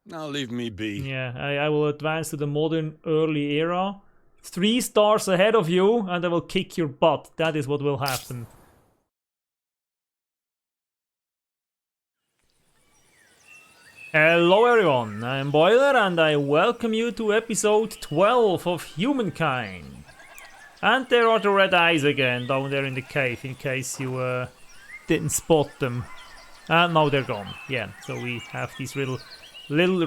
Now leave me be. Yeah, I will advance to the modern early era. 3 stars ahead of you, and I will kick your butt. That is what will happen. Hello everyone, I'm Boiler and I welcome you to episode 12 of Humankind. And there are the red eyes again down there in the cave, in case you didn't spot them. And now they're gone. Yeah, so we have these little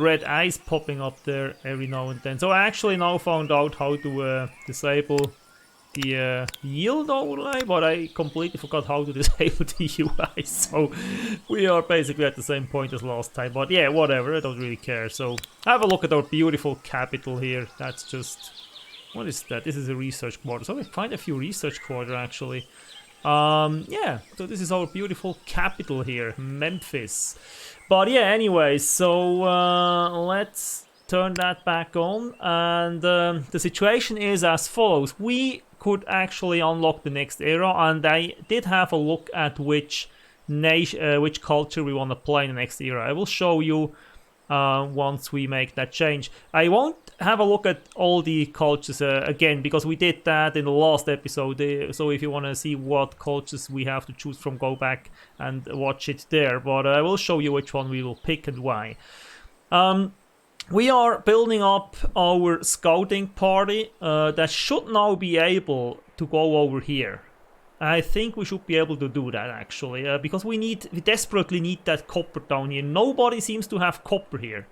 red eyes popping up there every now and then. So I actually now found out how to disable the yield overlay, but I completely forgot how to disable the UI. So we are basically at the same point as last time. But yeah, whatever, I don't really care. So have a look at our beautiful capital here. That's just... what is that? This is a research quarter. So we find a few research quarter actually. Yeah, so this is our beautiful capital here, Memphis. But yeah, anyway, so let's turn that back on. And the situation is as follows. We could actually unlock the next era, and I did have a look at which culture we want to play in the next era. I will show you once we make that change. I won't have a look at all the cultures again, because we did that in the last episode. So if you want to see what cultures we have to choose from, go back and watch it there. But I will show you which one we will pick and why. We are building up our scouting party that should now be able to go over here. I think we should be able to do that actually, because we desperately need that copper down here. Nobody seems to have copper here.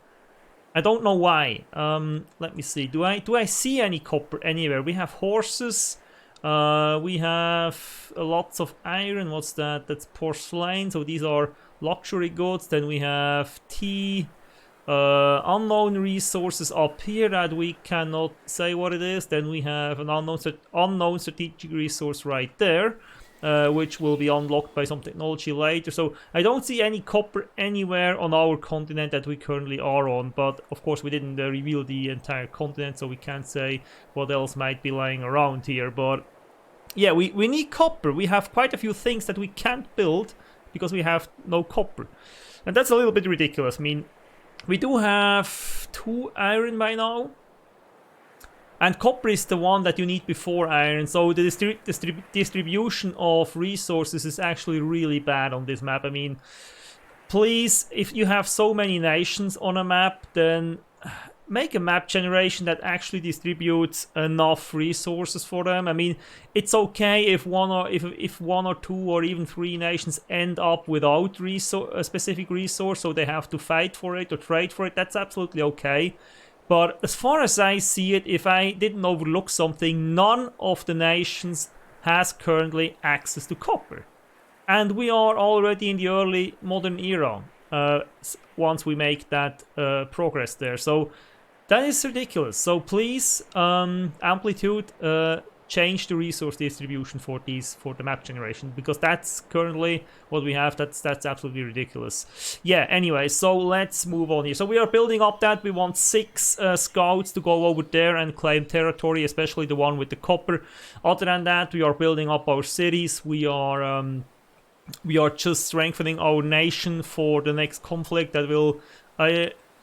I don't know why. Let me see. Do I see any copper anywhere? We have horses. We have lots of iron. What's that? That's porcelain. So these are luxury goods. Then we have tea. Unknown resources up here that we cannot say what it is. Then we have an unknown strategic resource right there, which will be unlocked by some technology later. So I don't see any copper anywhere on our continent that we currently are on, but of course we didn't reveal the entire continent, so we can't say what else might be lying around here. But yeah, we need copper. We have quite a few things that we can't build because we have no copper, and that's a little bit ridiculous. I mean, we do have 2 iron by now, and copper is the one that you need before iron, so the distribution of resources is actually really bad on this map. I mean, please, if you have so many nations on a map, then make a map generation that actually distributes enough resources for them. I mean, it's okay if one or two or even 3 nations end up without a specific resource, so they have to fight for it or trade for it. That's absolutely okay. But as far as I see it, if I didn't overlook something, none of the nations has currently access to copper. And we are already in the early modern era once we make that progress there. So that is ridiculous. So please, Amplitude, change the resource distribution for the map generation, because that's currently what we have. That's absolutely ridiculous. Yeah, anyway, so let's move on here. So we are building up that. We want 6 scouts to go over there and claim territory, especially the one with the copper. Other than that, we are building up our cities. We are just strengthening our nation for the next conflict that will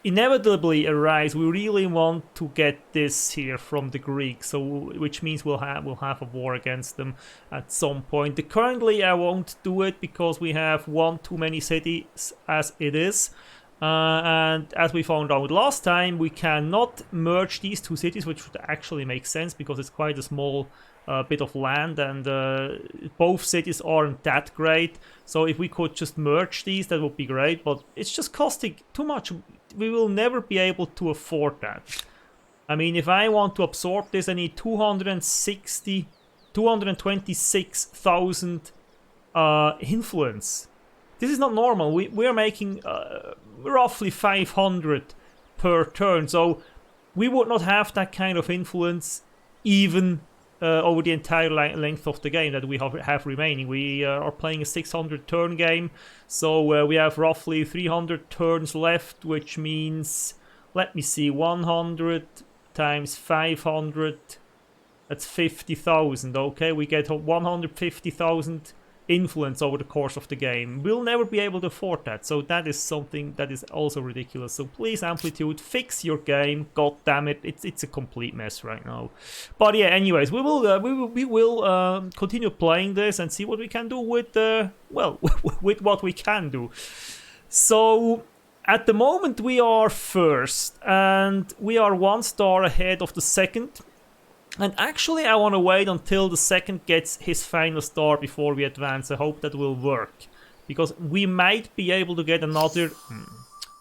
inevitably arise. We really want to get this here from the Greeks, so which means we'll have a war against them at some point. Currently, I won't do it because we have one too many cities as it is. And as we found out last time, we cannot merge these 2 cities, which would actually make sense because it's quite a small bit of land, and both cities aren't that great. So if we could just merge these, that would be great, but it's just costing too much. We will never be able to afford that. I mean, if I want to absorb this, I need 226,000 influence. This is not normal. We are making roughly 500 per turn, so we would not have that kind of influence even over the entire length of the game that we have remaining. We are playing a 600 turn game, so we have roughly 300 turns left, which means, let me see, 100 times 500, that's 50,000. Okay, we get 150,000 influence over the course of the game. We'll never be able to afford that, so that is something that is also ridiculous. So please, Amplitude, fix your game. God damn it, it's a complete mess right now. But yeah, anyways, we will continue playing this and see what we can do with well, with what we can do. So at the moment we are first, and we are 1 star ahead of the second. And actually, I want to wait until the second gets his final star before we advance. I hope that will work. Because we might be able to get another...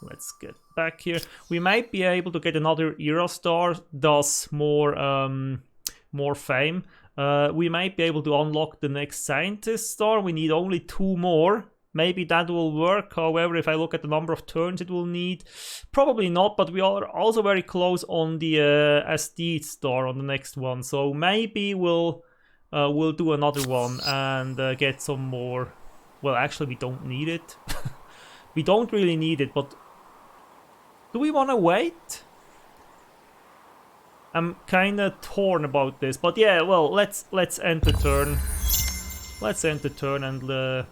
let's get back here. We might be able to get another era star, thus more fame. We might be able to unlock the next scientist star. We need only 2 more. Maybe that will work. However, if I look at the number of turns it will need, probably not, but we are also very close on the SD star on the next one. So maybe we'll do another one and get some more. Well, actually we don't need it. We don't really need it, but do we want to wait? I'm kind of torn about this, but yeah, well, let's end the turn. Let's end the turn and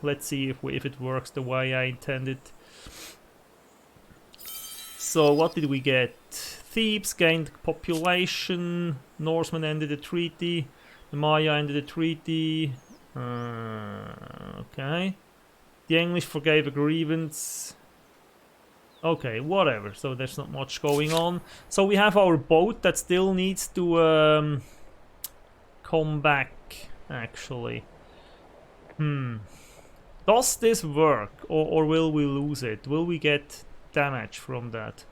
let's see if it works the way I intended. So what did we get? Thebes gained population. Norsemen ended the treaty. The Maya ended the treaty. Okay. The English forgave a grievance. Okay, whatever. So there's not much going on. So we have our boat that still needs to come back, actually. Does this work, or will we lose it? Will we get damage from that?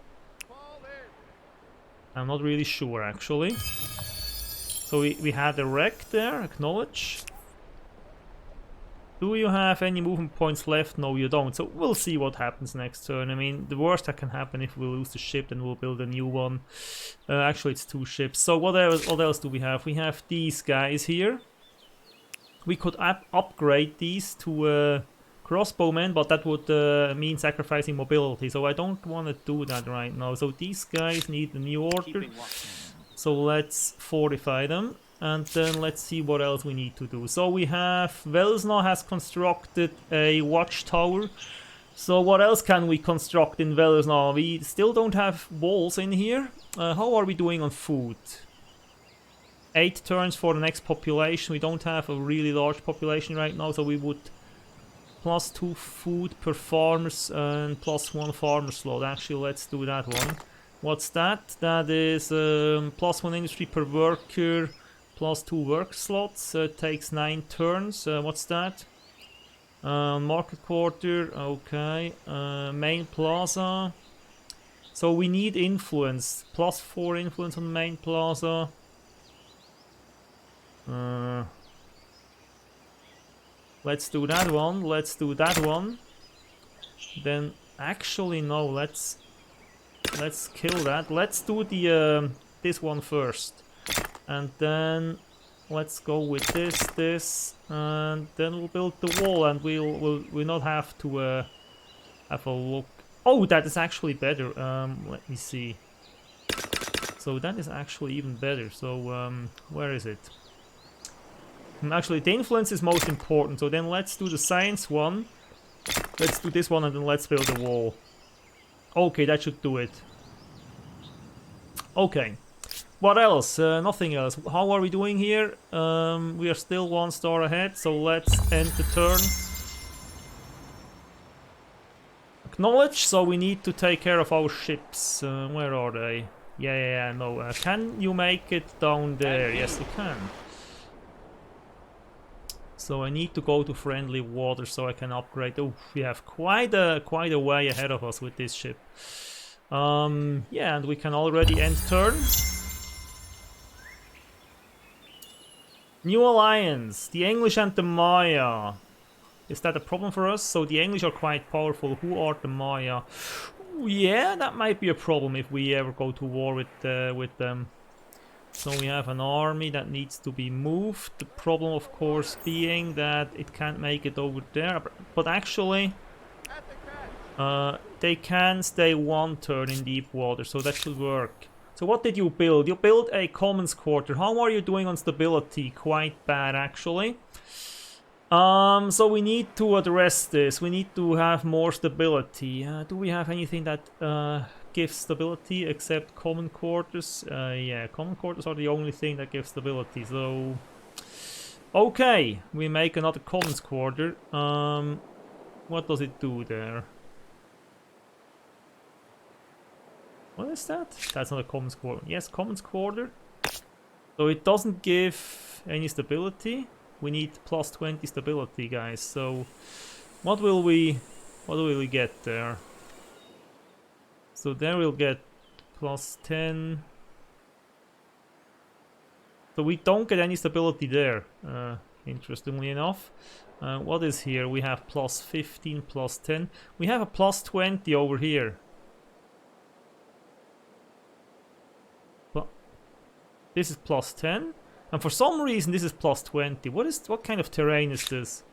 I'm not really sure, actually. So we had a wreck there, acknowledge. Do you have any movement points left? No, you don't. So we'll see what happens next turn. I mean, the worst that can happen if we lose the ship, then we'll build a new one. Actually, it's 2 ships. So what else do we have? We have these guys here. We could upgrade these to crossbowmen, but that would mean sacrificing mobility, so I don't want to do that right now. So these guys need a new order, so let's fortify them, and then let's see what else we need to do. So we have... Velsna has constructed a watchtower, so what else can we construct in Velsna? We still don't have walls in here. How are we doing on food? 8 turns for the next population. We don't have a really large population right now, so we would +2 food per farmers and +1 farmer slot. Actually, let's do that one. What's that? That is +1 industry per worker, +2 work slots. Takes 9 turns. What's that? Market quarter. Okay. Main plaza. So we need influence. +4 influence on the main plaza. Let's do that one. Let's do that one. Then actually no, let's kill that. Let's do the this one first, and then let's go with this, and then we'll build the wall, and we'll not have to have a look. Oh, that is actually better. Let me see. So that is actually even better. So where is it? Actually, the influence is most important, so then let's do the science one. Let's do this one and then let's build a wall. Okay, that should do it. Okay. What else? Nothing else. How are we doing here? We are still 1 star ahead, so let's end the turn. Acknowledge, so we need to take care of our ships. Where are they? Yeah, no. Can you make it down there? Yes, you can. So I need to go to friendly water so I can upgrade. Oh, we have quite a way ahead of us with this ship. Yeah, and we can already end turn. New alliance, the English and the Maya. Is that a problem for us? So the English are quite powerful. Who are the Maya? Ooh, yeah, that might be a problem if we ever go to war with them. So we have an army that needs to be moved. The problem, of course, being that it can't make it over there. But actually, they can stay 1 turn in deep water, so that should work. So what did you build? You built a commons quarter. How are you doing on stability? Quite bad, actually. So we need to address this. We need to have more stability. Do we have anything that gives stability except common quarters? Yeah, common quarters are the only thing that gives stability. So, okay, we make another commons quarter. What does it do there? What is that? That's not a commons quarter. Yes, commons quarter. So it doesn't give any stability. We need plus 20 stability, guys. So what do we get there? So there we'll get plus 10. So we don't get any stability there, interestingly enough. What is here? We have plus 15, plus 10. We have a plus 20 over here. This is plus 10. And for some reason this is plus 20. What kind of terrain is this?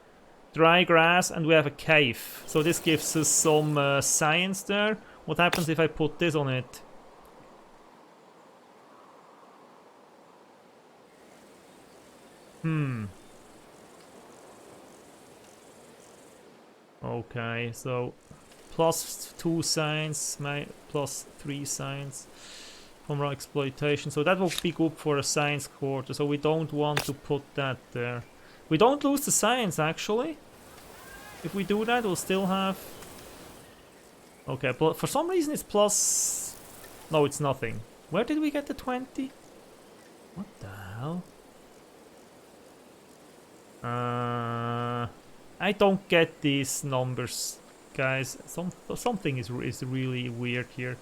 Dry grass, and we have a cave. So this gives us some science there. What happens if I put this on it? Okay, so plus 2 science, plus 3 science from our exploitation. So that will be good for a science quarter. So we don't want to put that there. We don't lose the science, actually. If we do that, we'll still have... Okay, but for some reason it's plus... No, it's nothing. Where did we get the 20? What the hell? I don't get these numbers, guys. Something is really weird here.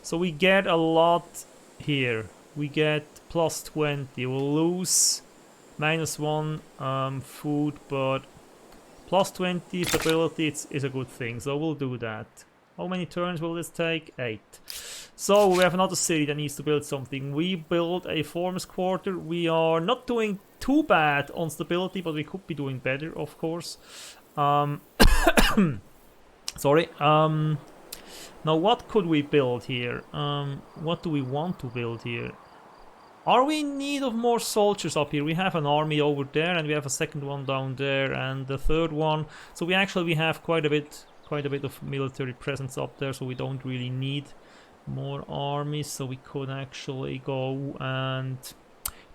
So we get a lot here. We get plus 20. We'll lose minus 1 food, but plus 20 stability is a good thing. So we'll do that. How many turns will this take? 8. So we have another city that needs to build something. We build a farmer's quarter. We are not doing too bad on stability, but we could be doing better, of course. Sorry. Now what could we build here? What do we want to build here? Are we in need of more soldiers up here? We have an army over there, and we have a second one down there, and the third one. So we have quite a bit of military presence up there, so we don't really need more armies. So we could actually go and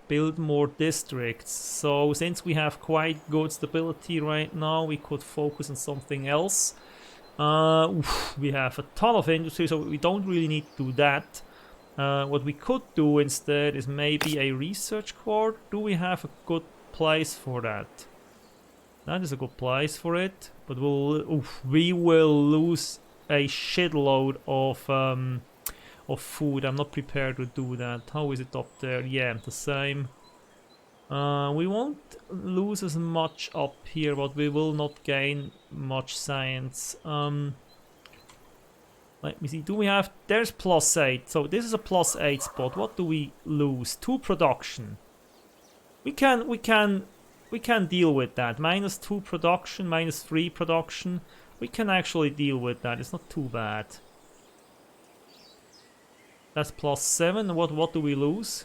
build more districts. So since we have quite good stability right now, we could focus on something else. We have a ton of industry, so we don't really need to do that. What we could do instead is maybe a research core. Do we have a good place for that? That is a good place for it, but we will lose a shitload of food. I'm not prepared to do that. How is it up there? Yeah, the same. We won't lose as much up here, but we will not gain much science. Let me see. Do we have... There's plus 8. So this is a plus 8 spot. What do we lose? 2 production. We can deal with that. Minus 2 production, minus 3 production. We can actually deal with that. It's not too bad. That's plus 7. What do we lose?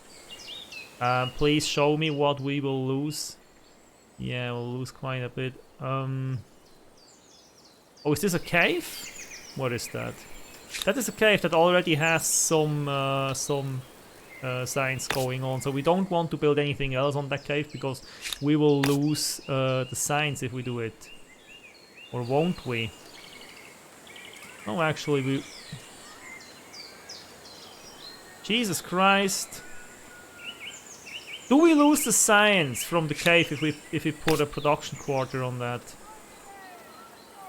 Please show me what we will lose. Yeah, we'll lose quite a bit. Oh, is this a cave? What is that? That is a cave that already has some science going on. So we don't want to build anything else on that cave because we will lose the science if we do it. Or won't we? No, actually we... Jesus Christ. Do we lose the science from the cave if we put a production quarter on that?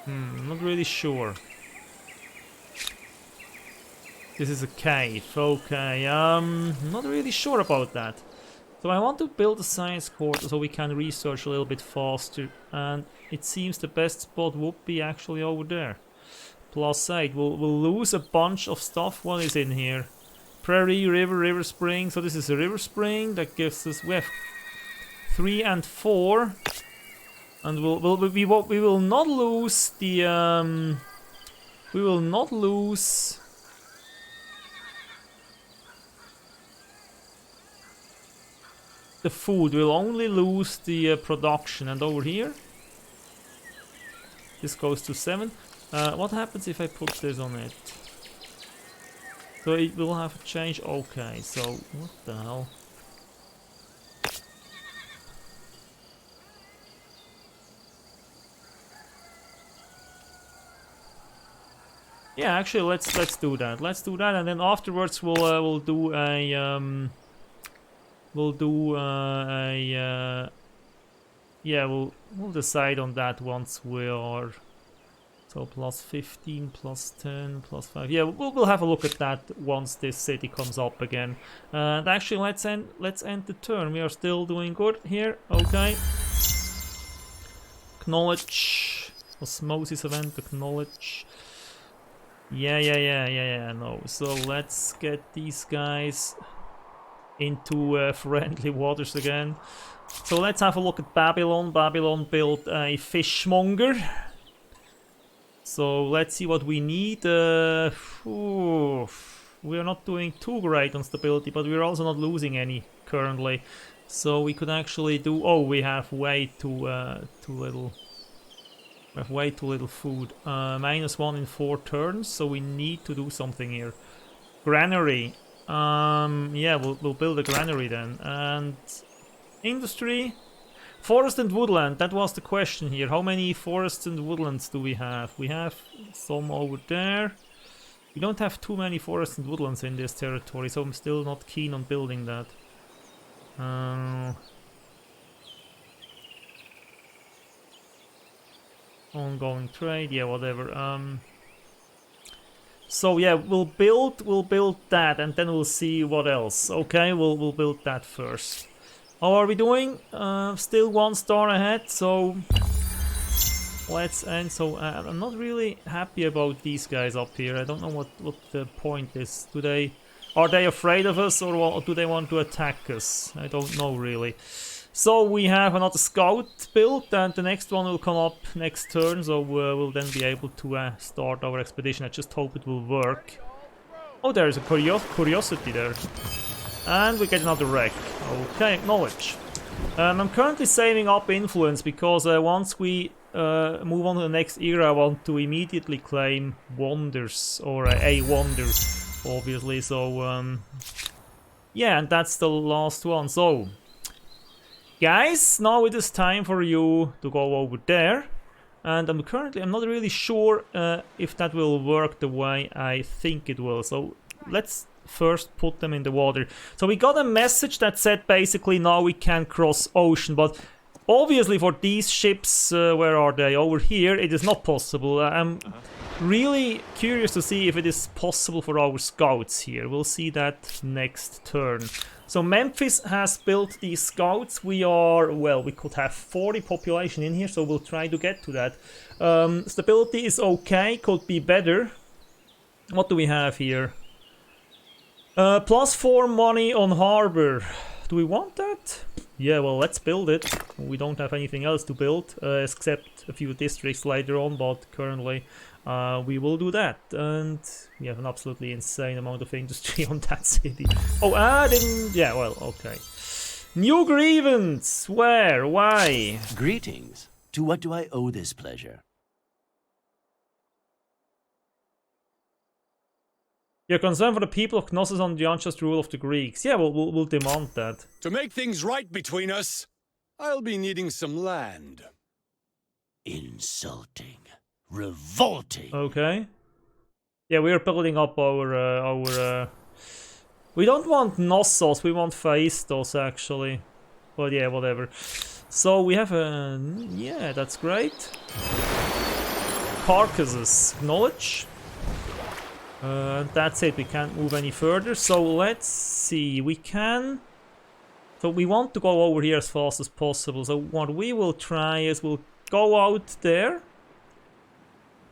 I'm not really sure. This is a cave, okay, not really sure about that. So I want to build a science quarter so we can research a little bit faster, and it seems the best spot would be actually over there. Plus 8, we'll lose a bunch of stuff. What is in here? Prairie, river spring. So this is a river spring that gives us... We have 3 and 4. And we will not lose the... we will not lose... the food. We'll only lose the production. And over here? This goes to 7. What happens if I put this on it? So it will have a change. Okay, so what the hell? Yeah, actually, let's do that. Let's do that, and then afterwards we'll do a yeah, we'll decide on that once we are. So plus 15, plus 10, plus 5. Yeah, we'll have a look at that once this city comes up again. And actually, let's end the turn. We are still doing good here. Okay. Acknowledge. Osmosis event. Acknowledge. Yeah. No. So let's get these guys into friendly waters again. So let's have a look at Babylon. Babylon built a fishmonger. So let's see what we need. We are not doing too great on stability, but we're also not losing any currently. So we could actually do. Oh, we have way too little. We have way too little food. -1 in 4 turns. So we need to do something here. Granary. Yeah, we'll build a granary then. And industry. Forest and woodland, that was the question here. How many forests and woodlands do we have? We have some over there. We don't have too many forests and woodlands in this territory, so I'm still not keen on building that. Ongoing trade, yeah, whatever. So yeah, we'll build that, and then we'll see what else. Okay, we'll build that first. How are we doing? Still 1 star ahead, so let's end. So I'm not really happy about these guys up here. I don't know what the point is. Are they afraid of us, or do they want to attack us? I don't know really. So we have another scout built, and the next one will come up next turn, so we'll then be able to start our expedition. I just hope it will work. Oh, there is a curiosity there. And we get another wreck. Okay, acknowledge. I'm currently saving up influence because once we move on to the next era, I want to immediately claim wonders, or a wonder, obviously. So, yeah, and that's the last one. So, guys, now it is time for you to go over there. And I'm not really sure if that will work the way I think it will. So, let's first put them in the water. So we got a message that said basically now we can cross ocean, but obviously for these ships, where are they? Over here, it is not possible. I'm really curious to see if it is possible for our scouts here. We'll see that next turn. So Memphis has built these scouts. We could have 40 population in here, so we'll try to get to that. Stability is okay, could be better. What do we have here? +4 money on harbor. Do we want that? Yeah, well, let's build it. We don't have anything else to build, except a few districts later on, but currently we will do that. And we have an absolutely insane amount of industry on that city. Oh, I didn't... Yeah, well, okay. New grievance! Where? Why? Greetings. To what do I owe this pleasure? You're concerned for the people of Knossos on the unjust rule of the Greeks. Yeah, we'll demand that. To make things right between us, I'll be needing some land. Insulting. Revolting. Okay. Yeah, we are building up our we don't want Knossos, we want Phaistos actually. But yeah, whatever. So we have a... Yeah, that's great. Carcasses. Knowledge. That's it, we can't move any further. So let's see, we can... So we want to go over here as fast as possible. So what we will try is we'll go out there.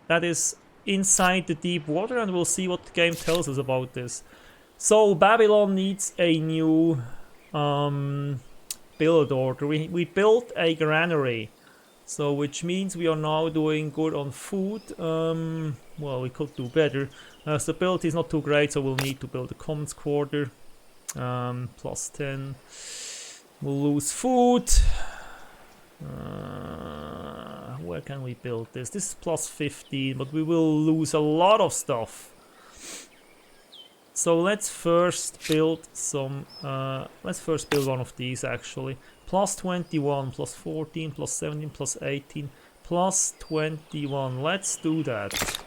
That is inside the deep water, and we'll see what the game tells us about this. So Babylon needs a new build order. We built a granary. So which means we are now doing good on food. Well, we could do better. Stability is not too great, so we'll need to build a commons quarter. +10. We'll lose food. where can we build this? This is plus 15, but we will lose a lot of stuff. So let's first build some, let's first build one of these actually. Plus 21, plus 14, plus 17, plus 18, plus 21. Let's do that.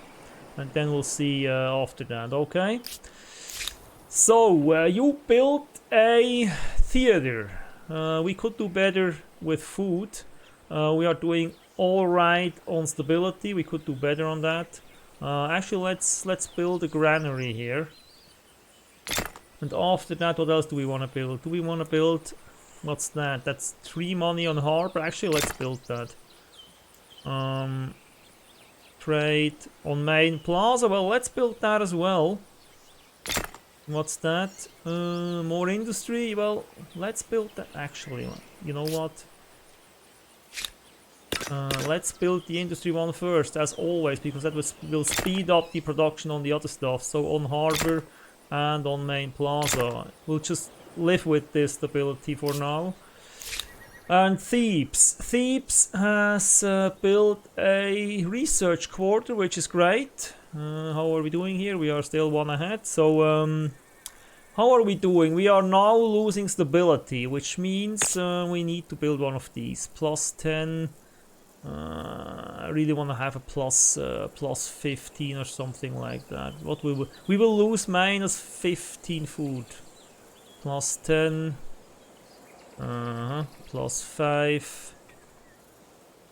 And then we'll see after that, okay? So, you built a theater. We could do better with food. We are doing alright on stability. We could do better on that. Actually, let's build a granary here. And after that, what else do we want to build? Do we want to build... What's that? That's 3 money on harbor. Actually, let's build that. Trade on main plaza. Well, let's build that as well. What's that? More industry. Well, let's build that. Actually, you know what? Let's build the industry one first, as always, because that will speed up the production on the other stuff. So on harbor and on main plaza. We'll just live with this stability for now. And Thebes. Thebes has built a research quarter, which is great. How are we doing here? We are still 1 ahead. So, how are we doing? We are now losing stability, which means we need to build one of these. Plus 10. I really want to have a plus 15 or something like that. What we will lose minus 15 food. Plus 10. Plus 5.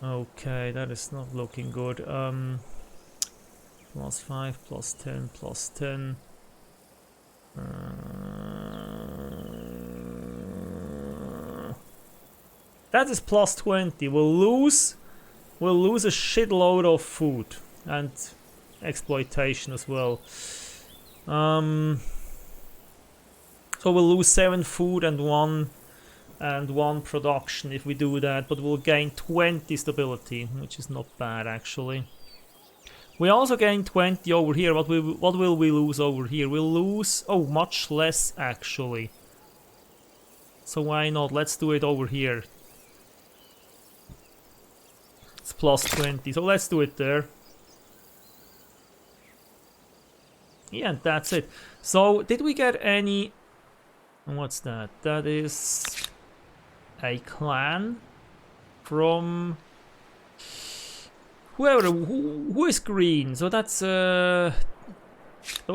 Okay, that is not looking good. Plus 5, plus 10, plus 10. That is plus 20. We'll lose a shitload of food and exploitation as well. So we'll lose 7 food and 1 production if we do that, but we'll gain 20 stability, which is not bad actually. We also gain 20 over here. What will we lose over here? We'll lose much less actually. So why not? Let's do it over here. It's plus 20, so let's do it there. Yeah, and that's it. So did we get any? What's that? That is a clan from whoever. Who is green? So that's those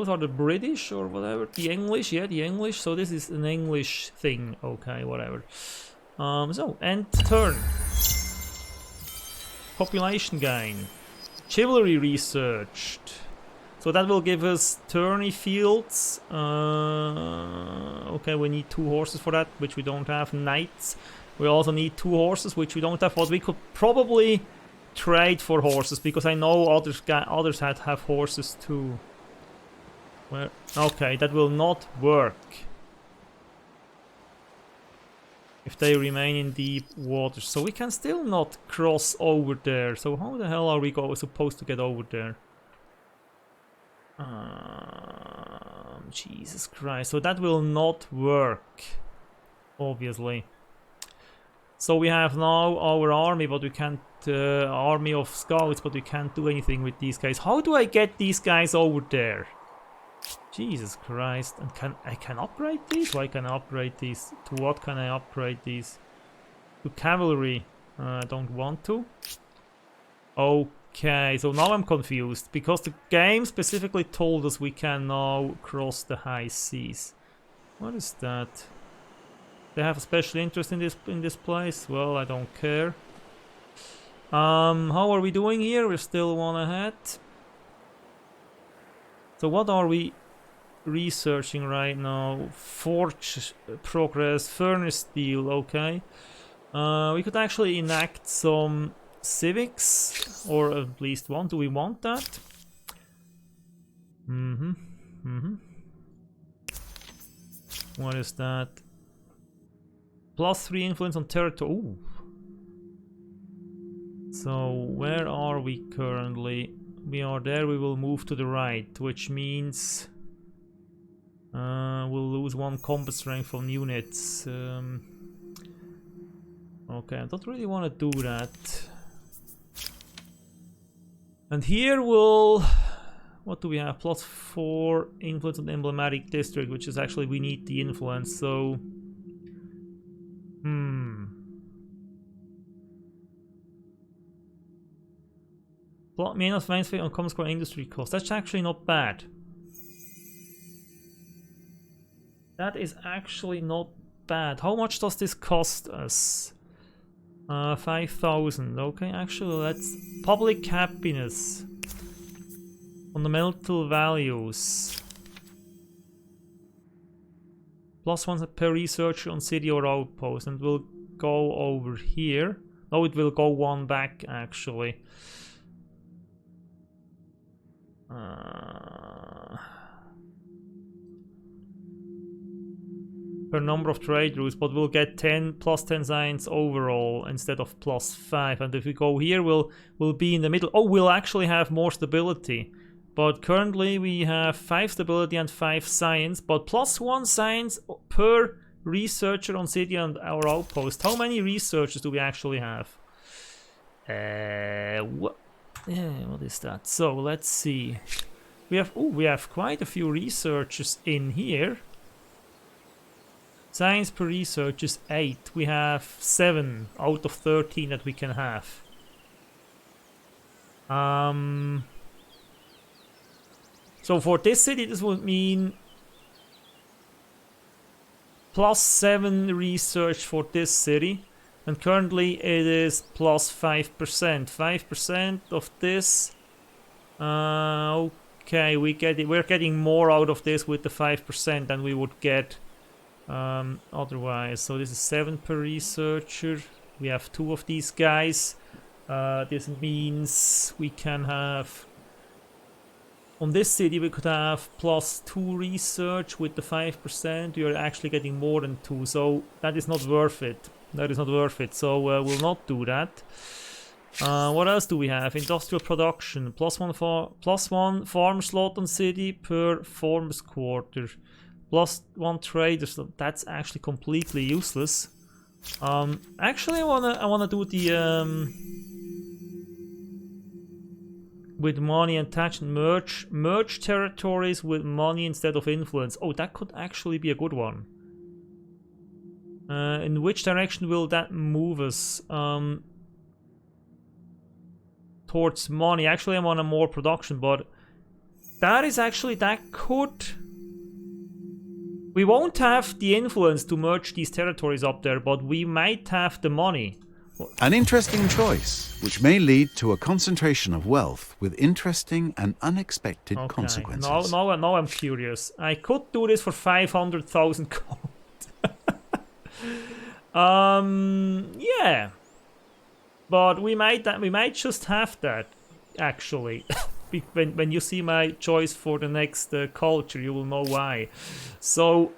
are the British or whatever. The English, yeah, the English. So this is an English thing. Okay, whatever. So end turn. Population gain. Chivalry researched. So that will give us tourney fields. Okay, we need 2 horses for that, which we don't have. Knights. We also need 2 horses, which we don't have. But we could probably trade for horses, because I know others have horses too. Well, okay, that will not work if they remain in deep waters. So we can still not cross over there. So how the hell are we supposed to get over there? Jesus Christ. So that will not work, obviously. So we have now our army, but we can't... army of scouts, but we can't do anything with these guys. How do I get these guys over there? Jesus Christ. And I can upgrade these? Why can I upgrade these? To what can I upgrade these? To cavalry. I don't want to. Okay, so now I'm confused, because the game specifically told us we can now cross the high seas. What is that? They have a special interest in this place? Well, I don't care. How are we doing here? We're still 1 ahead. So what are we researching right now? Forge progress, furnace steel, okay. We could actually enact some civics, or at least one. Do we want that? What is that? +3 influence on territory. Ooh. So where are we currently? We are there. We will move to the right, which means we'll lose 1 combat strength from units. Okay, I don't really want to do that. And here we'll... What do we have? +4 influence on the emblematic district, which is actually we need the influence, so... Plot minus -5 on common square industry cost. That's actually not bad. That is actually not bad. How much does this cost us? 5,000. Okay, actually let's... Public happiness. Fundamental values. +1 per researcher on city or outpost, and we'll go over here. No, it will go one back actually. Per number of trade routes, but we'll get 10 +10 science overall instead of +5. And if we go here, we'll be in the middle. Oh, we'll actually have more stability. But currently we have 5 stability and 5 science, but +1 science per researcher on city and our outpost. How many researchers do we actually have? What is that? So let's see. We have quite a few researchers in here. Science per research is 8. We have 7 out of 13 that we can have. So for this city, this would mean +7 research for this city, and currently it is +5%. 5% of this. Okay, we're getting more out of this with the 5% than we would get otherwise. So this is 7 per researcher. We have 2 of these guys. This means we can have... On this city we could have +2 research with the 5%. We are actually getting more than 2, so that is not worth it. That is not worth it, so we'll not do that. What else do we have? Industrial production. +1 farm slot on city per farmer's quarter. +1 trader, so that's actually completely useless. Actually I wanna do the with money attached, merge territories with money instead of influence. Oh, that could actually be a good one. In which direction will that move us? Towards money. Actually, I want a more production, but that is actually, that could... We won't have the influence to merge these territories up there, but we might have the money. An interesting choice, which may lead to a concentration of wealth with interesting and unexpected consequences. Now I'm curious. I could do this for 500,000 gold. Yeah. But we might just have that, actually. When you see my choice for the next culture, you will know why. So...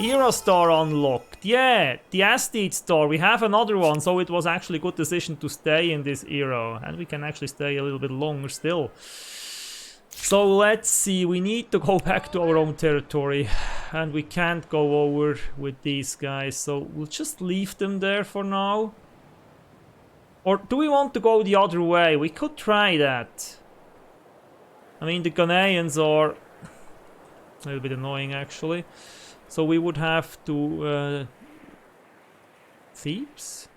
Era Star unlocked. Yeah, the Asteroid Star. We have another one, so it was actually a good decision to stay in this era. And we can actually stay a little bit longer still. So let's see. We need to go back to our own territory. And we can't go over with these guys. So we'll just leave them there for now. Or do we want to go the other way? We could try that. I mean, the Ghanaians are a little bit annoying, actually. So we would have to... Thebes?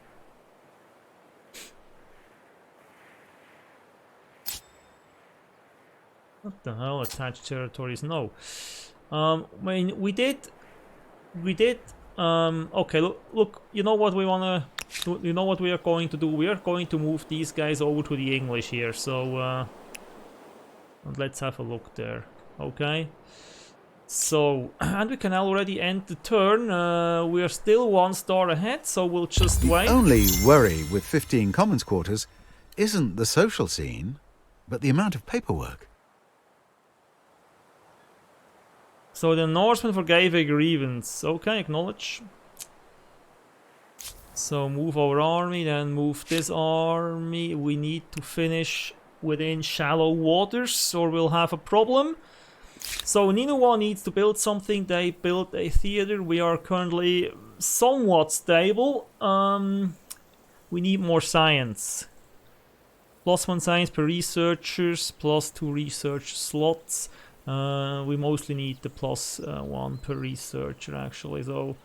What the hell? Attached territories? No. I mean, we did... okay, look, you know what we wanna... You know what we are going to do? We are going to move these guys over to the English here, so... let's have a look there, okay? So, and we can already end the turn. We are still 1 star ahead, so we'll just wait. The only worry with 15 Commons quarters isn't the social scene, but the amount of paperwork. So the Norseman forgave a grievance. Okay, acknowledge. So move our army, then move this army. We need to finish within shallow waters or we'll have a problem. So Nineveh needs to build something. They built a theater. We are currently somewhat stable. We need more science. +1 science per researchers, +2 research slots. We mostly need the +1 per researcher actually, so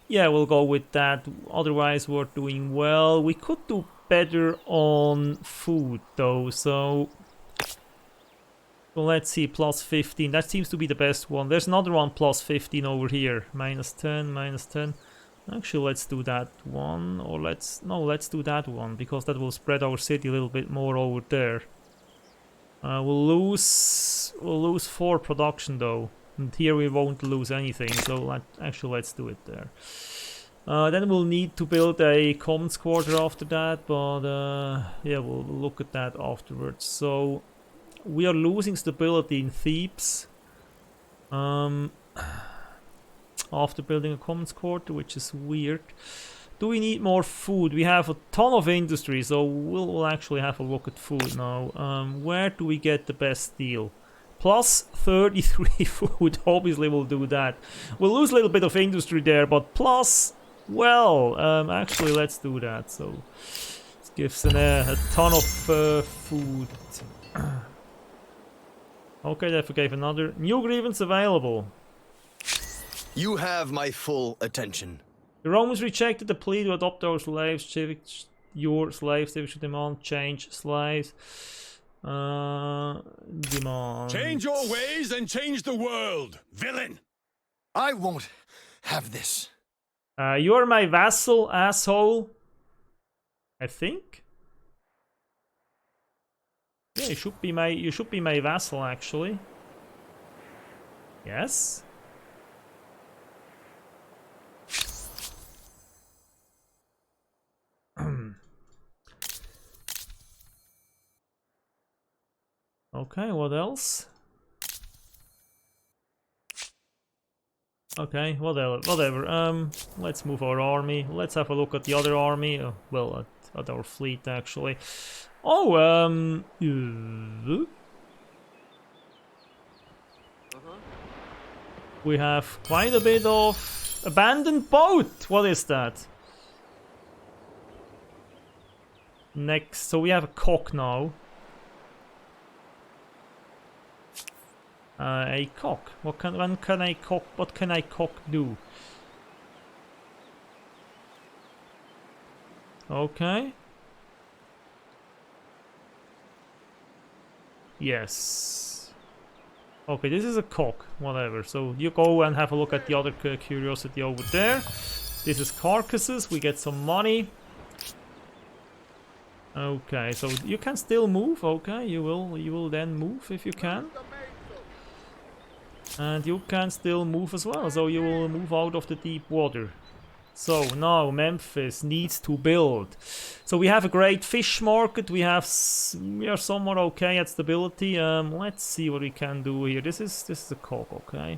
yeah, we'll go with that. Otherwise we're doing well. We could do better on food though, so let's see, +15. That seems to be the best one. There's another one +15 over here. -10, -10. Actually, let's do that one, or let's do that one, because that will spread our city a little bit more over there. We'll lose 4 production though, and here we won't lose anything. So let's do it there. Then we'll need to build a commons quarter after that, but yeah, we'll look at that afterwards. So we are losing stability in Thebes after building a commons quarter, which is weird. Do we need more food? We have a ton of industry, so we'll actually have a look at food now. Where do we get the best deal? +33 food, obviously we'll do that. We'll lose a little bit of industry there, but well, actually let's do that. So this gives a ton of food. Okay, that forgave another. New grievance available. You have my full attention. The Romans rejected the plea to adopt our slaves. Your slaves, they should demand change slaves. Demand. Change your ways and change the world, villain! I won't have this. You're my vassal, asshole. I think. Yeah, you should be my vassal actually. Yes. Okay, what else? Okay, whatever. Let's move our army. Let's have a look at the other army. Well, at our fleet actually. Oh, we have quite a bit of abandoned boat. What is that? Next, so we have a cock now. A cock. What can a cock do? Okay. Yes. Okay, this is a cock. Whatever. So you go and have a look at the other curiosity over there. This is carcasses. We get some money. Okay, so you can still move. Okay, you will then move if you can. And you can still move as well, so you will move out of the deep water. So now Memphis needs to build. So we have a great fish market. We are somewhat okay at stability. Let's see what we can do here. This is a cock, okay.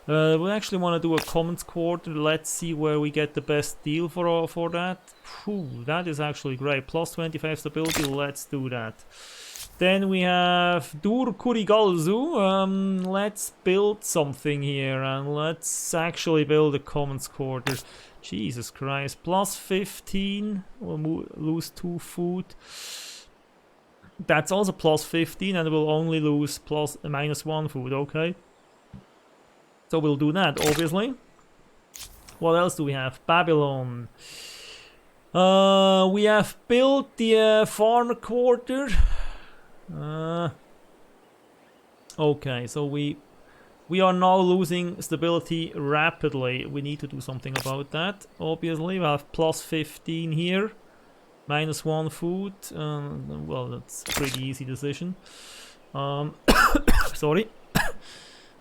We actually want to do a commons quarter. Let's see where we get the best deal for that. Whew, that is actually great. +25 stability. Let's do that. Then we have Dur Kurigalzu. Let's build something here and let's actually build a commons quarter. Jesus Christ. +15. We'll lose 2 food. That's also +15 and we'll only lose -1 food, okay? So we'll do that, obviously. What else do we have? Babylon. We have built the farmer quarter. Okay, so we are now losing stability rapidly. We need to do something about that. Obviously, we have +15 here, -1 food. Well, that's a pretty easy decision. Sorry.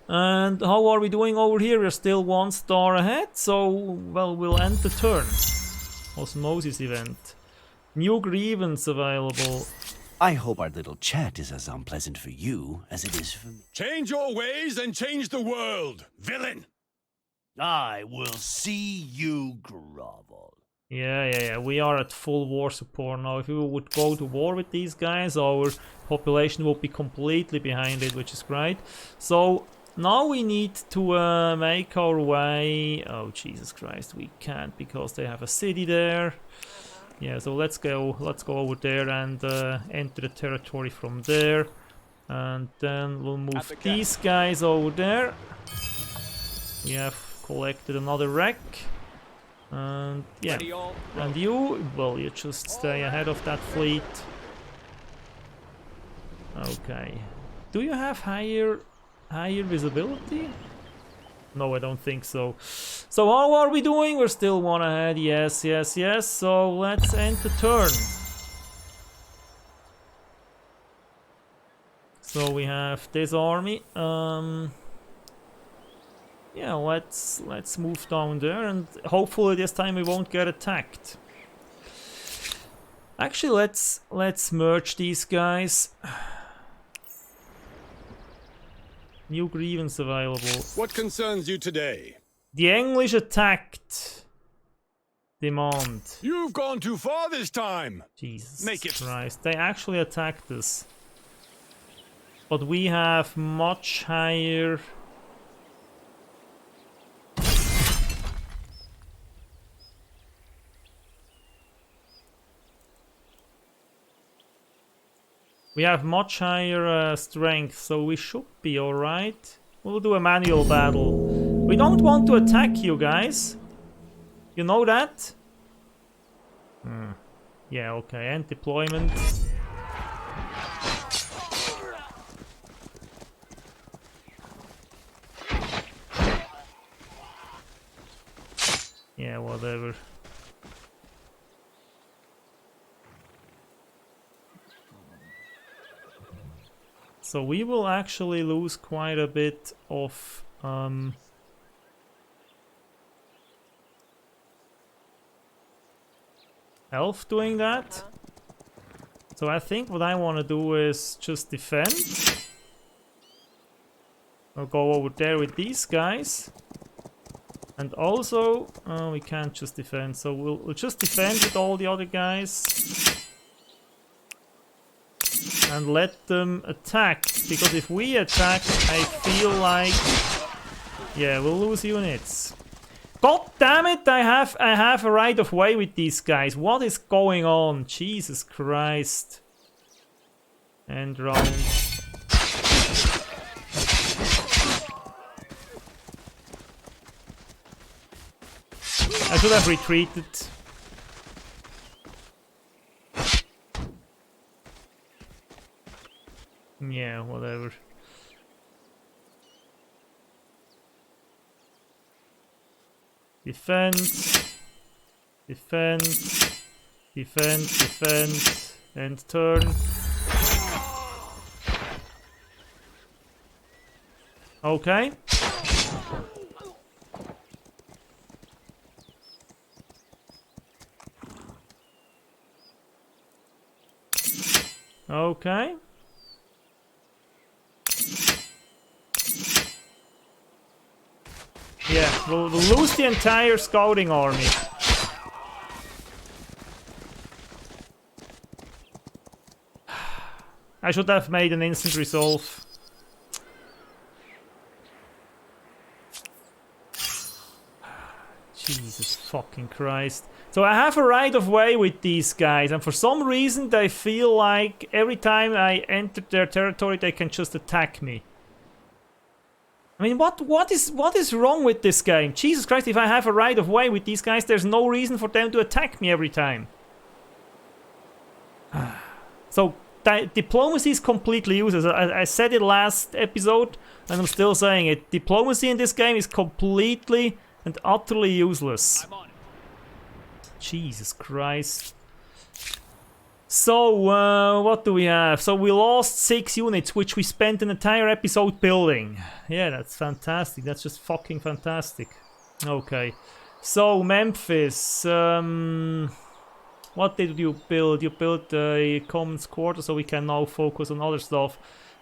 And how are we doing over here? We're still 1 star ahead, so well, we'll end the turn. Osmosis event. New grievance available. I hope our little chat is as unpleasant for you as it is for me. Change your ways and change the world, villain! I will see you grovel. Yeah. We are at full war support now. If we would go to war with these guys, our population will be completely behind it, which is great. So now we need to make our way. Oh, Jesus Christ, we can't because they have a city there. Yeah, so let's go over there and enter the territory from there. And then we'll move these guys over there. We have collected another wreck. And yeah, and you, well, you just stay ahead of that fleet. Okay. Do you have higher visibility? No, I don't think so. So how are we doing? We're still one ahead. Yes, yes, yes. So let's end the turn. So we have this army. Yeah, let's move down there, and hopefully this time we won't get attacked. Actually, let's merge these guys. New grievance available. What concerns you today? The English attacked. Demand. You've gone too far this time. Jesus Make it. Christ. They actually attacked us. But we have much higher... We have much higher strength, so we should be alright. We'll do a manual battle. We don't want to attack you guys. You know that? Yeah, okay, end deployment. Yeah, whatever. So we will actually lose quite a bit of health doing that. So I think what I want to do is just defend. I'll go over there with these guys. And also, we can't just defend, so we'll just defend with all the other guys. And let them attack, because if we attack, I feel like... Yeah, we'll lose units. God damn it, I have a right of way with these guys. What is going on? Jesus Christ. End round. I should have retreated. Yeah, whatever. Defend. Defend. Defend. Defend. End turn. Okay. Okay. Yeah, we'll lose the entire scouting army. I should have made an instant resolve. Jesus fucking Christ. So I have a right of way with these guys, and for some reason they feel like every time I enter their territory they can just attack me. I mean, what is wrong with this game? Jesus Christ, if I have a right of way with these guys, there's no reason for them to attack me every time. So, diplomacy is completely useless. I said it last episode, and I'm still saying it. Diplomacy in this game is completely and utterly useless. Jesus Christ. So, what do we have? So we lost 6 units, which we spent an entire episode building. Yeah, that's fantastic. That's just fucking fantastic. Okay. So, Memphis. What did you build? You built a commons quarter, so we can now focus on other stuff.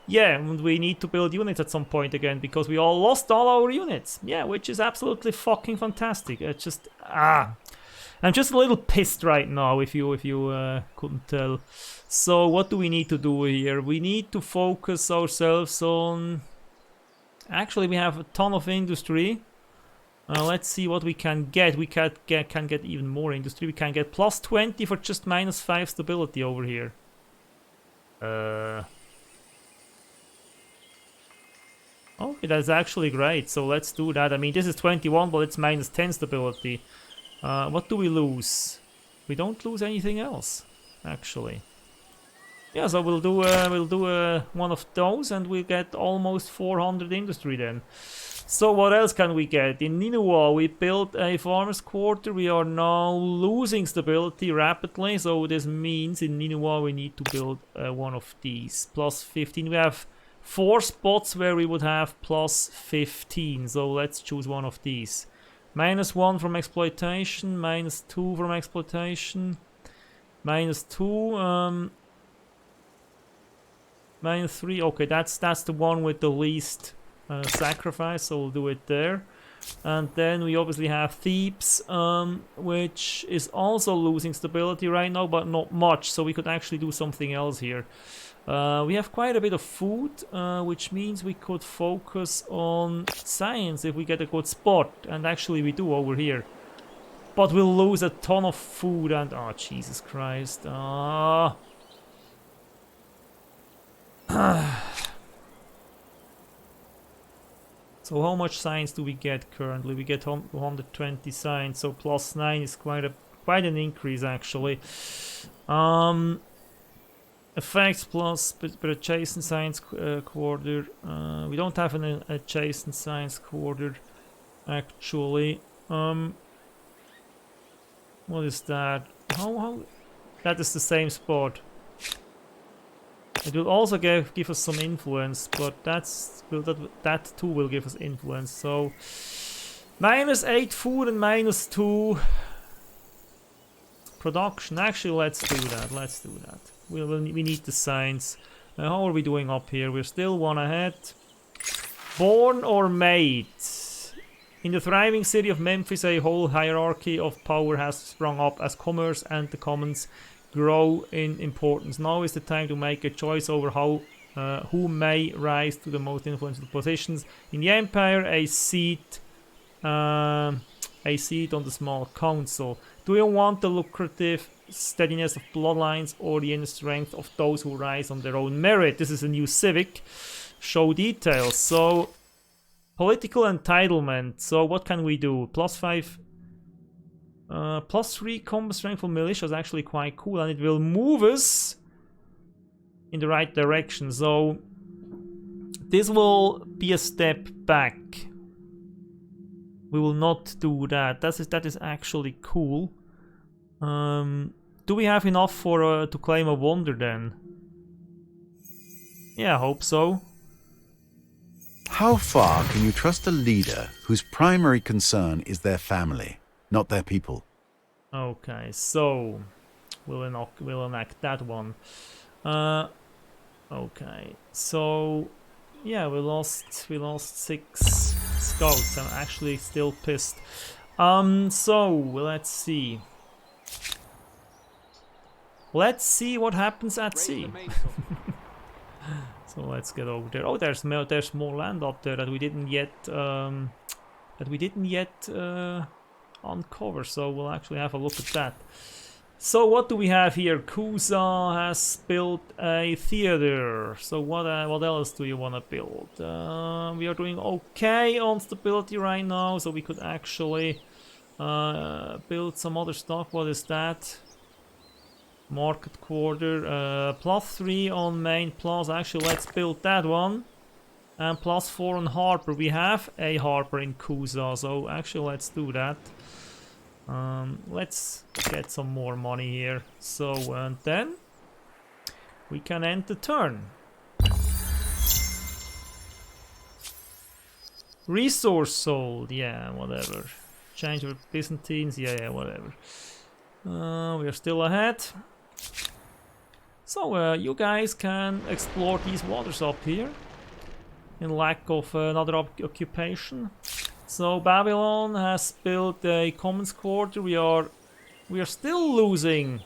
Yeah, and we need to build units at some point again, because we all lost all our units. Yeah, which is absolutely fucking fantastic. It's just... I'm just a little pissed right now, if you couldn't tell. So what do we need to do here? We need to focus ourselves on... Actually, we have a ton of industry. Let's see what we can get. We can get even more industry. We can get plus 20 for just -5 stability over here. Oh, that's actually great. So let's do that. I mean, this is 21, but it's -10 stability. What do we lose? We don't lose anything else, actually. Yeah, so we'll do one of those, and we'll get almost 400 industry then. So what else can we get? In Nineveh, we built a farmer's quarter. We are now losing stability rapidly, so this means in Nineveh we need to build one of these. Plus 15. We have 4 spots where we would have plus 15, so let's choose one of these. -1 from exploitation, -2 from exploitation, -2, -3. Okay, that's the one with the least sacrifice, so we'll do it there. And then we obviously have Thebes, which is also losing stability right now, but not much, so we could actually do something else here. We have quite a bit of food, which means we could focus on science if we get a good spot, and actually we do over here. But we'll lose a ton of food and... oh, Jesus Christ. So how much science do we get currently? We get 120 science, so plus 9 is quite an increase actually. Effects plus per adjacent science quarter. We don't have an adjacent science quarter actually. What is that? How? That is the same spot. It will also give us some influence, but that too will give us influence. So -8 food and -2 production. Actually, let's do that. Let's do that. We need the science. How are we doing up here? We're still 1 ahead. Born or made? In the thriving city of Memphis, a whole hierarchy of power has sprung up as commerce and the commons grow in importance. Now is the time to make a choice over who may rise to the most influential positions in the empire. A seat on the small council. Do you want the lucrative steadiness of bloodlines or the inner strength of those who rise on their own merit? This is a new civic. Show details. So political entitlement. So what can we do? +5. +3 combat strength for militia is actually quite cool, and it will move us in the right direction. So this will be a step back. We will not do that. That is actually cool. Do we have enough for to claim a wonder then? Yeah, I hope so. How far can you trust a leader whose primary concern is their family, not their people? Okay, so we'll enact that one. Okay, so yeah, we lost 6 scouts. I'm actually still pissed. So let's see. Let's see what happens at sea. So let's get over there. Oh, there's more land up there that we didn't yet uncover. So we'll actually have a look at that. So what do we have here? Kusa has built a theater. So what else do you want to build? We are doing okay on stability right now, so we could actually build some other stuff. What is that? Market quarter. +3 on main plus. Actually, let's build that one. And +4 on harbor. We have a harbor in Kusa, so actually let's do that. Let's get some more money here. So, and then we can end the turn. Resource sold, yeah, whatever. Change of Byzantines, yeah, whatever. We are still ahead. So, you guys can explore these waters up here in lack of another occupation. So Babylon has built a commons quarter. We are still losing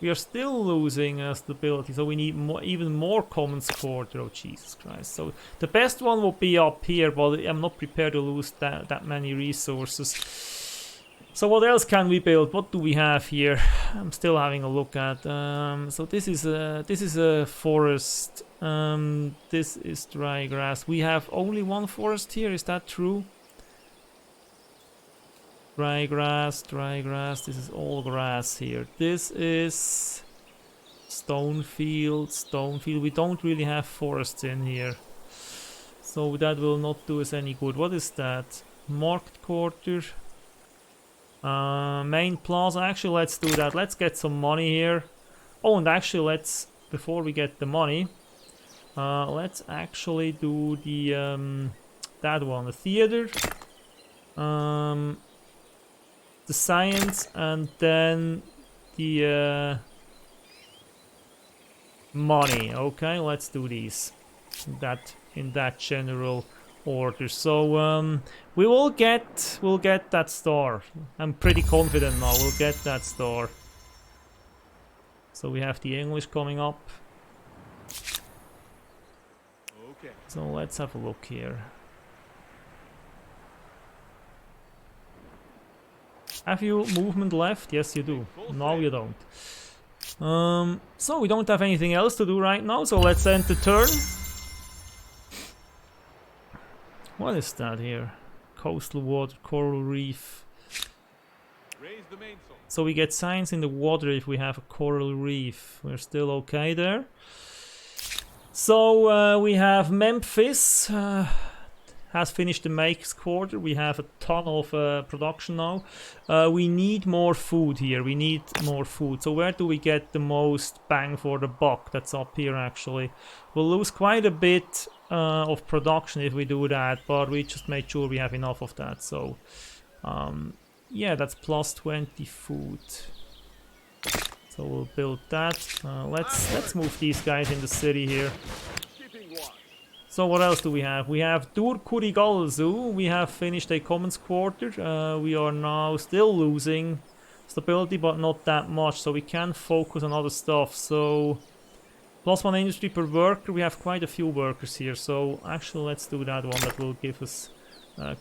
We are still losing stability, so we need even more commons quarter. Oh Jesus Christ! So the best one will be up here, but I'm not prepared to lose that many resources. So what else can we build? What do we have here? I'm still having a look at. So this is a forest. This is dry grass. We have only one forest here. Is that true? Dry grass, dry grass. This is all grass here. This is stone field, stone field. We don't really have forests in here, so that will not do us any good. What is that? Market quarter, main plaza. Actually, let's do that. Let's get some money here. Oh, and actually, let's before we get the money, let's actually do the that one, the theater. The science, and then the money. Okay, let's do these in that general order. So we'll get that star. I'm pretty confident now we'll get that star. So we have the English coming up. Okay. So let's have a look here. Have you movement left? Yes, you do. No, you don't. So we don't have anything else to do right now, so let's end the turn. What is that here? Coastal water, coral reef. Raise the mainsail. So we get science in the water if we have a coral reef. We're still okay there. So we have Memphis. Has finished the makes quarter. We have a ton of production now. We need more food here. We need more food. So where do we get the most bang for the buck? That's up here actually. We'll lose quite a bit of production if we do that, but we just made sure we have enough of that. So yeah, that's plus 20 food. So we'll build that. Let's move these guys in the city here. So what else do we have? We have Dur Kurigalzu. We have finished a commons quarter. We are now still losing stability, but not that much. So we can focus on other stuff. So +1 industry per worker. We have quite a few workers here. So actually let's do that one. That will give us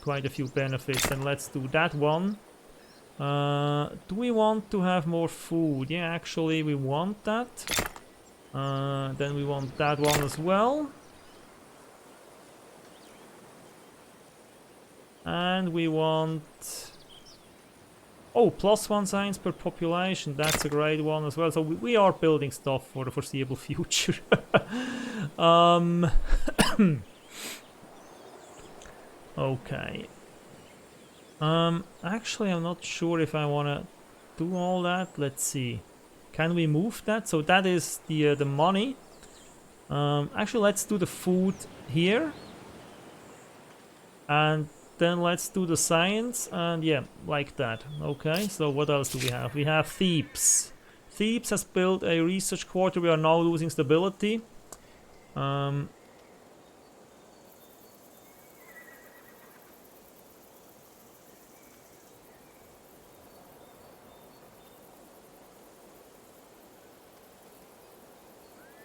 quite a few benefits. And let's do that one. Do we want to have more food? Yeah, actually we want that. Then we want that one as well. And we want... Oh, +1 science per population. That's a great one as well. So we are building stuff for the foreseeable future. Okay. Actually, I'm not sure if I want to do all that. Let's see. Can we move that? So that is the money. Actually, let's do the food here. And then let's do the science, and yeah, like that. Okay, so what else do we have? We have Thebes. Thebes has built a research quarter. We are now losing stability.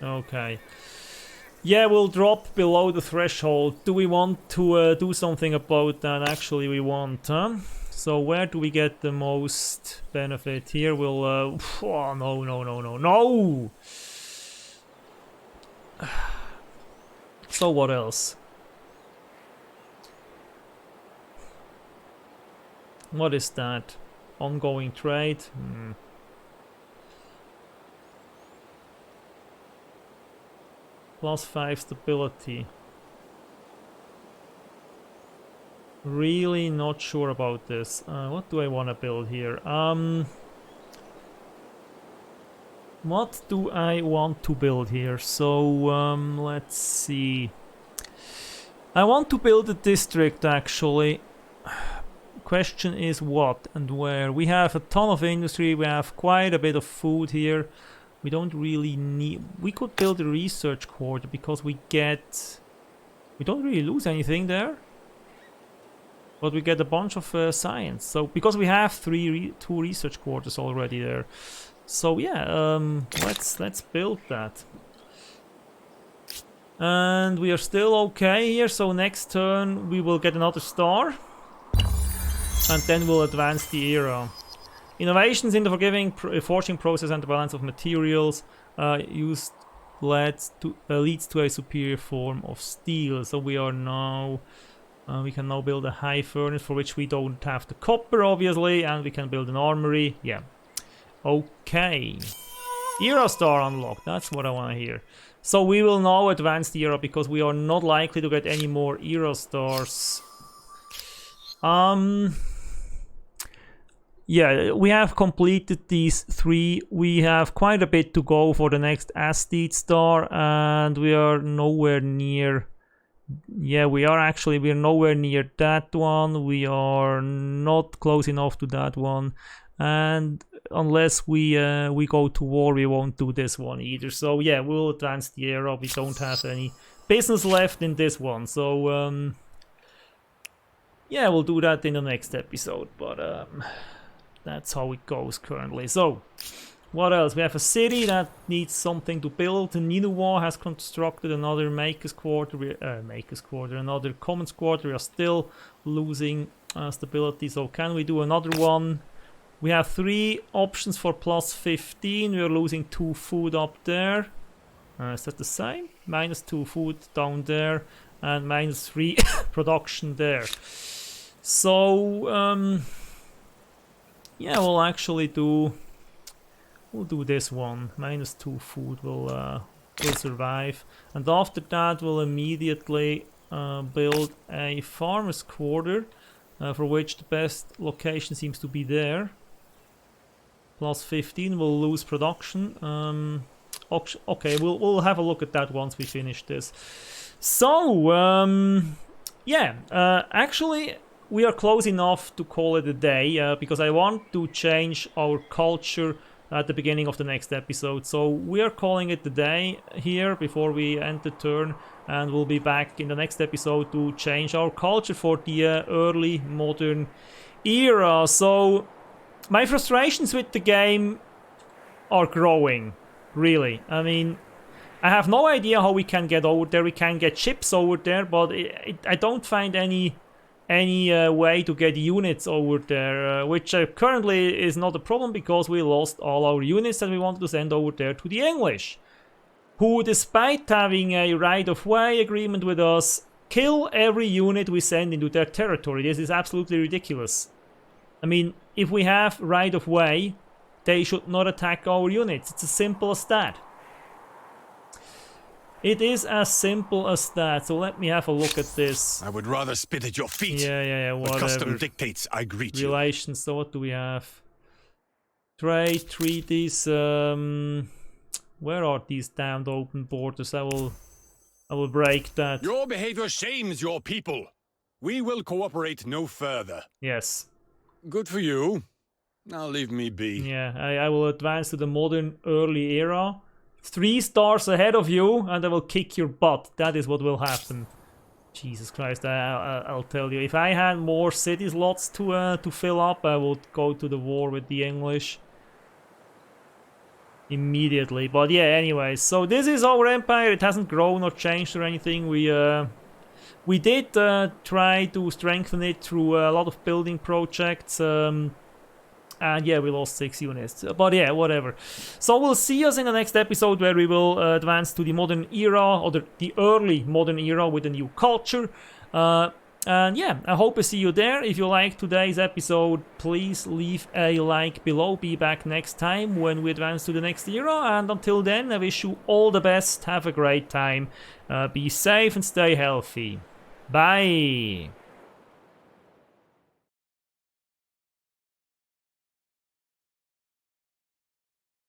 Okay. Yeah, we'll drop below the threshold. Do we want to do something about that? Actually, we want, huh? So where do we get the most benefit? Here we'll... oh, no! So what else? What is that? Ongoing trade? +5 stability. Really not sure about this. What do I want to build here? What do I want to build here? So let's see. I want to build a district actually. Question is what and where. We have a ton of industry. We have quite a bit of food here. We don't really need... We could build a research quarter because we get... We don't really lose anything there. But we get a bunch of science. So because we have two research quarters already there. So yeah, let's build that. And we are still okay here, so next turn we will get another star. And then we'll advance the era. Innovations in the forging process and the balance of materials used leads to a superior form of steel. So we are now... we can now build a high furnace for which we don't have the copper, obviously. And we can build an armory. Yeah. Okay. Era star unlocked. That's what I want to hear. So we will now advance the era because we are not likely to get any more era stars. Yeah, we have completed these 3. We have quite a bit to go for the next Asteed star, and we are nowhere near... Yeah, we're nowhere near that one. We are not close enough to that one. And unless we go to war, we won't do this one either. So yeah, we'll advance the era. We don't have any business left in this one. So yeah, we'll do that in the next episode. But that's how it goes currently. So what else? We have a city that needs something to build. Ninuwa has constructed another maker's quarter. Another commons quarter. We are still losing stability. So can we do another one? We have 3 options for plus 15. We are losing 2 food up there. Is that the same? Minus 2 food down there. And minus 3 production there. So, yeah, we'll actually do... We'll do this one. Minus 2 food will survive. And after that, we'll immediately build a farmer's quarter. For which the best location seems to be there. Plus 15, we'll lose production. Okay, we'll have a look at that once we finish this. So, yeah, actually, we are close enough to call it a day because I want to change our culture at the beginning of the next episode. So we are calling it the day here before we end the turn, and we'll be back in the next episode to change our culture for the early modern era. So my frustrations with the game are growing, really. I mean, I have no idea how we can get over there. We can get ships over there, but I don't find any way to get units over there, which currently is not a problem because we lost all our units that we wanted to send over there to the English, who, despite having a right-of-way agreement with us, kill every unit we send into their territory. This is absolutely ridiculous. I mean, if we have right-of-way, they should not attack our units. It's as simple as that. It is as simple as that. So let me have a look at this. I would rather spit at your feet. Yeah, whatever. But custom dictates I greet you. Relations, so what do we have? Trade, treaties, where are these damned open borders? I will break that. Your behavior shames your people. We will cooperate no further. Yes. Good for you. Now leave me be. Yeah, I will advance to the modern early era. 3 stars ahead of you, and I will kick your butt. That is what will happen. Jesus Christ, I'll tell you. If I had more city slots to fill up, I would go to the war with the English immediately. But yeah, anyways, so this is our empire. It hasn't grown or changed or anything. We did try to strengthen it through a lot of building projects. And yeah, we lost 6 units. But yeah, whatever. So we'll see us in the next episode where we will advance to the modern era, or the early modern era with a new culture. And yeah, I hope I see you there. If you like today's episode, please leave a like below. Be back next time when we advance to the next era. And until then, I wish you all the best. Have a great time. Be safe and stay healthy. Bye.